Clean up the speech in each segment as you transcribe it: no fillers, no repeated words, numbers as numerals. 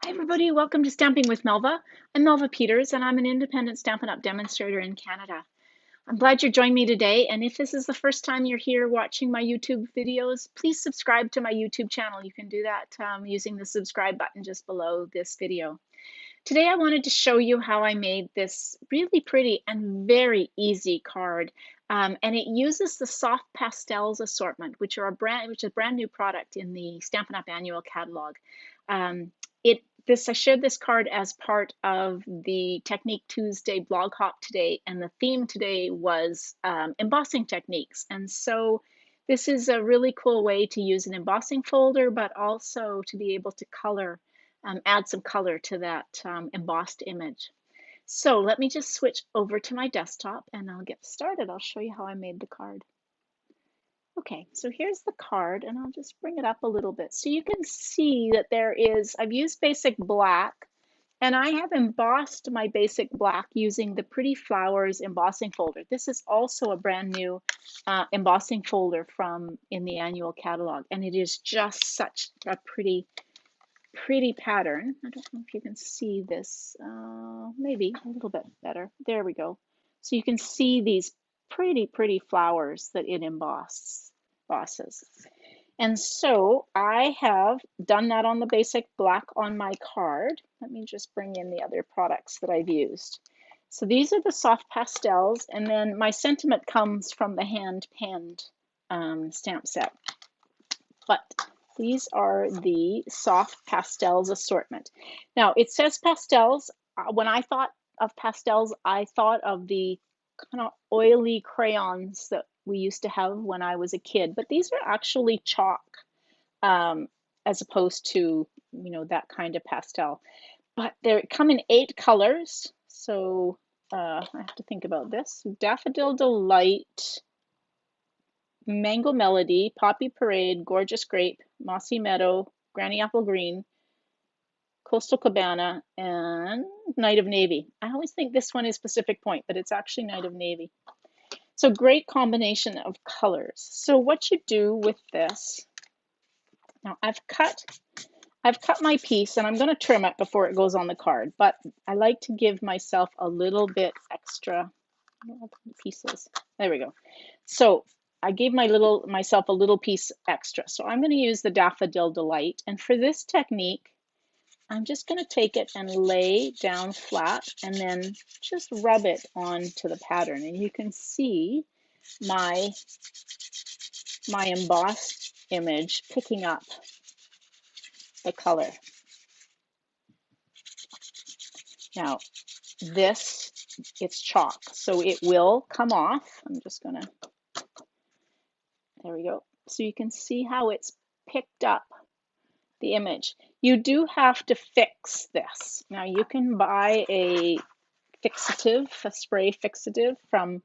Hi everybody, welcome to Stamping with Melva. I'm Melva Peters and I'm an independent Stampin' Up! Demonstrator in Canada. I'm glad you joined me today, and if this is the first time you're here watching my YouTube videos, please subscribe to my YouTube channel. You can do that using the subscribe button just below this video. Today I wanted to show you how I made this really pretty and very easy card. And it uses the soft pastels assortment, which is a brand new product in the Stampin' Up! Annual catalog. I shared this card as part of the Technique Tuesday blog hop today, and the theme today was embossing techniques. And so this is a really cool way to use an embossing folder, but also to be able to color, add some color to that embossed image. So let me just switch over to my desktop and I'll get started. I'll show you how I made the card. Okay, so here's the card, and I'll just bring it up a little bit. So you can see that I've used basic black, and I have embossed my basic black using the Pretty Flowers embossing folder. This is also a brand new embossing folder in the annual catalog, and it is just such a pretty pattern. I don't know if you can see this, maybe a little bit better. There we go. So you can see these pretty flowers that it embosses. And so I have done that on the basic black on my card. Let me just bring in the other products that I've used. So these are the soft pastels, and then my sentiment comes from the hand penned stamp set. But these are the soft pastels assortment. Now it says pastels. When I thought of pastels, I thought of the kind of oily crayons that we used to have when I was a kid, but these are actually chalk as opposed to, that kind of pastel. But they come in 8 colors, so I have to think about this. Daffodil Delight, Mango Melody, Poppy Parade, Gorgeous Grape, Mossy Meadow, Granny Apple Green, Coastal Cabana, and Night of Navy. I always think this one is Pacific Point, but it's actually Night of Navy. So great combination of colors. So what you do with this, now I've cut my piece, and I'm going to trim it before it goes on the card, but I like to give myself a little bit extra pieces. There we go. So I gave myself a little piece extra. So I'm going to use the Daffodil Delight, and for this technique, I'm just going to take it and lay down flat and then just rub it onto the pattern. And you can see my embossed image picking up the color. Now, it's chalk, so it will come off. I'm just going to, there we go. So you can see how it's picked up the image. You do have to fix this. Now you can buy a spray fixative from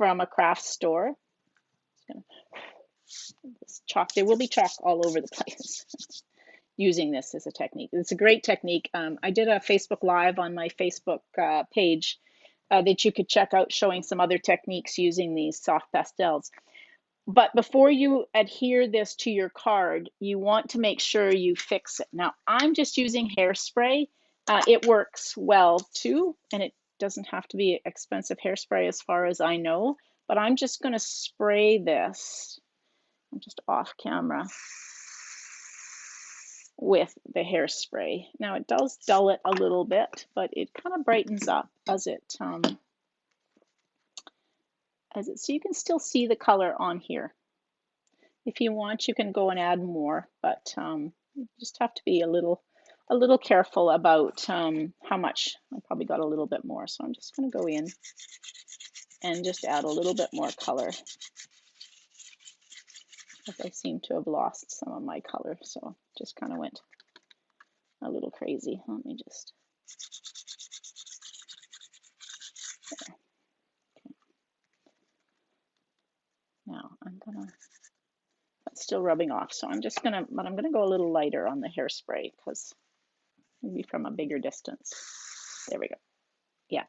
a craft store. This chalk, there will be chalk all over the place using this as a technique. It's a great technique. I did a Facebook Live on my Facebook page that you could check out, showing some other techniques using these soft pastels. But before you adhere this to your card, you want to make sure you fix it. Now, I'm just using hairspray. It works well too, and it doesn't have to be expensive hairspray as far as I know, but I'm just going to spray this. I'm just off camera with the hairspray. Now, it does dull it a little bit, but it kind of brightens up as it so you can still see the color on here. If you want, you can go and add more, but you just have to be a little careful about how much. I probably got a little bit more, so I'm just going to go in and just add a little bit more color, because I seem to have lost some of my color, so just kind of went a little crazy. Let me just, there. Okay. Now I'm gonna, that's still rubbing off, so I'm gonna go a little lighter on the hairspray, because maybe from a bigger distance. There we go. Yeah.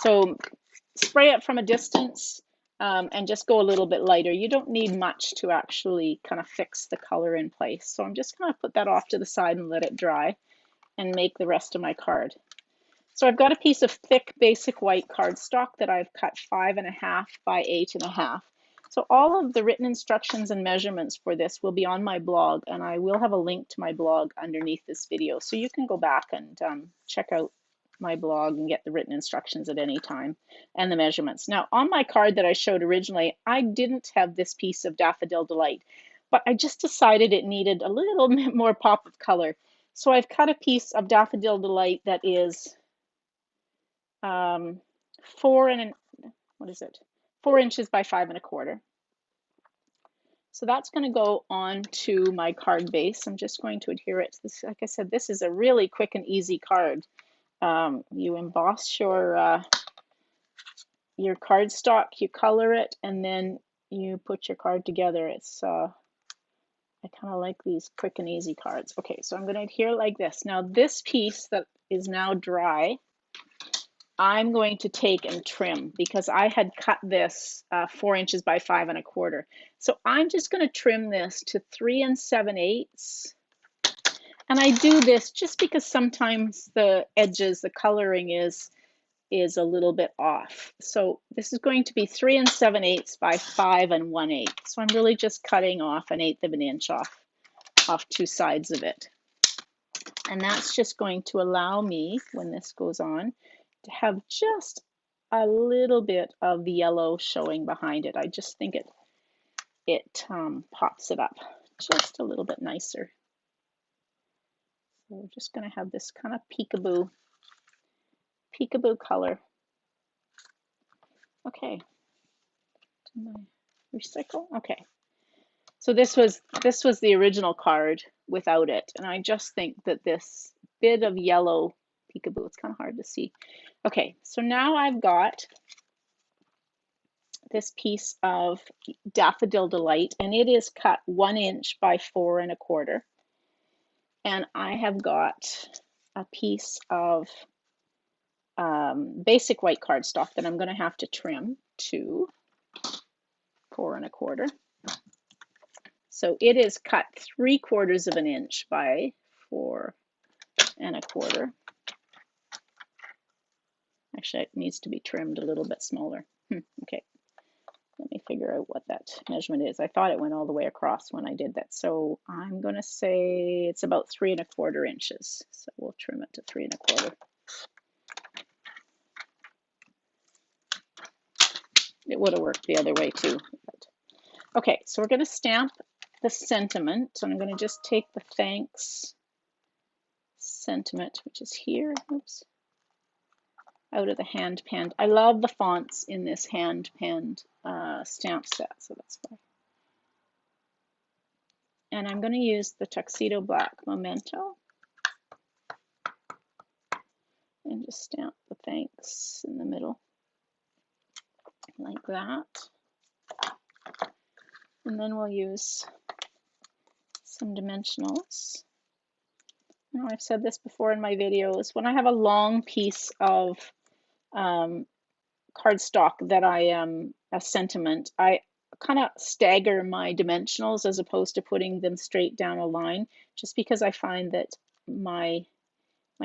So spray it from a distance and just go a little bit lighter. You don't need much to actually kind of fix the color in place. So I'm just going to put that off to the side and let it dry. and make the rest of my card. So I've got a piece of thick basic white cardstock that I've cut 5.5 by 8.5. So all of the written instructions and measurements for this will be on my blog, and I will have a link to my blog underneath this video. So you can go back and check out my blog and get the written instructions at any time and the measurements. Now on my card that I showed originally, I didn't have this piece of Daffodil Delight, but I just decided it needed a little bit more pop of color. So I've cut a piece of Daffodil Delight that is 4 inches by 5.25. So that's going to go onto my card base. I'm just going to adhere it to this. Like I said, this is a really quick and easy card. You emboss your cardstock, you color it, and then you put your card together. It's I kind of like these quick and easy cards. Okay, so I'm going to adhere like this. Now this piece that is now dry, I'm going to take and trim because I had cut this 4 inches by 5.25. So I'm just going to trim this to 3 7/8. And I do this just because sometimes the edges, the coloring is a little bit off. So this is going to be 3 7/8 by 5 1/8. So I'm really just cutting off 1/8 of an inch off two sides of it. And that's just going to allow me, when this goes on, to have just a little bit of the yellow showing behind it. I just think it pops it up just a little bit nicer. So we're just going to have this kind of peekaboo color. Okay, to my recycle. Okay, so this was the original card without it, and I just think that this bit of yellow peekaboo, it's kind of hard to see. Okay, so now I've got this piece of Daffodil Delight, and it is cut 1 inch by 4 1/4. And I have got a piece of basic white cardstock that I'm going to have to trim to 4 1/4. So it is cut 3/4 of an inch by 4 1/4. Actually, it needs to be trimmed a little bit smaller. Okay, let me figure out what that measurement is. I thought it went all the way across when I did that. So I'm going to say it's about 3 1/4 inches. So we'll trim it to 3 1/4. It would have worked the other way too. But. Okay, so we're going to stamp the sentiment. I'm going to just take the thanks sentiment, which is here. Oops. Out of the hand penned. I love the fonts in this hand penned stamp set, so that's why. And I'm going to use the Tuxedo Black Memento and just stamp the thanks in the middle like that. And then we'll use some dimensionals. You know, I've said this before in my videos. When I have a long piece of cardstock that I am a sentiment, I kind of stagger my dimensionals as opposed to putting them straight down a line, just because I find that my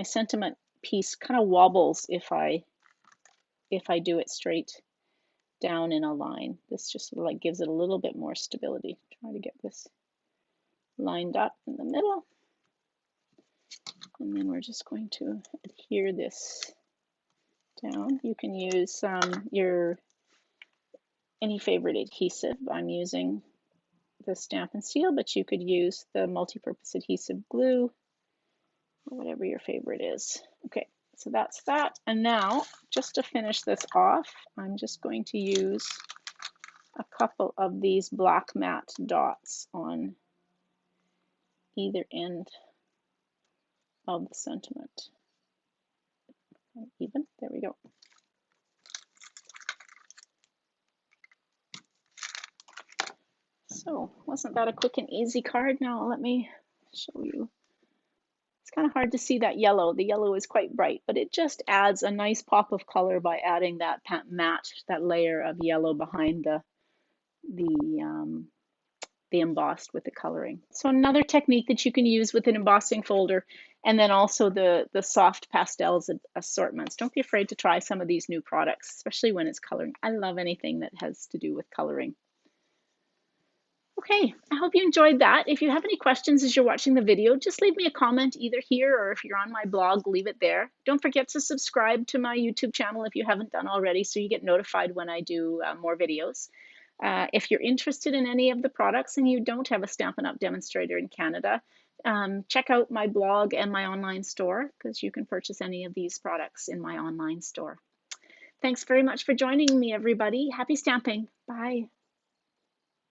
sentiment piece kind of wobbles if I do it straight down in a line. This just like gives it a little bit more stability. Try to get this lined up in the middle. And then we're just going to adhere this down. You can use any favorite adhesive. I'm using the Stampin' Seal, but you could use the multi-purpose adhesive glue or whatever your favorite is. Okay, so that's that. And now, just to finish this off, I'm just going to use a couple of these black matte dots on either end of the sentiment. Even, there we go. So, wasn't that a quick and easy card? Now let me show you. It's kind of hard to see that yellow. The yellow is quite bright, but it just adds a nice pop of color by adding that matte, that layer of yellow behind the the embossed with the coloring. So another technique that you can use with an embossing folder, and then also the soft pastels assortments. Don't be afraid to try some of these new products, especially when it's coloring. I love anything that has to do with coloring. Okay, I hope you enjoyed that. If you have any questions as you're watching the video, just leave me a comment either here, or if you're on my blog, leave it there. Don't forget to subscribe to my YouTube channel if you haven't done already, so you get notified when I do more videos. If you're interested in any of the products and you don't have a Stampin' Up! Demonstrator in Canada, check out my blog and my online store, because you can purchase any of these products in my online store. Thanks very much for joining me, everybody. Happy stamping. Bye.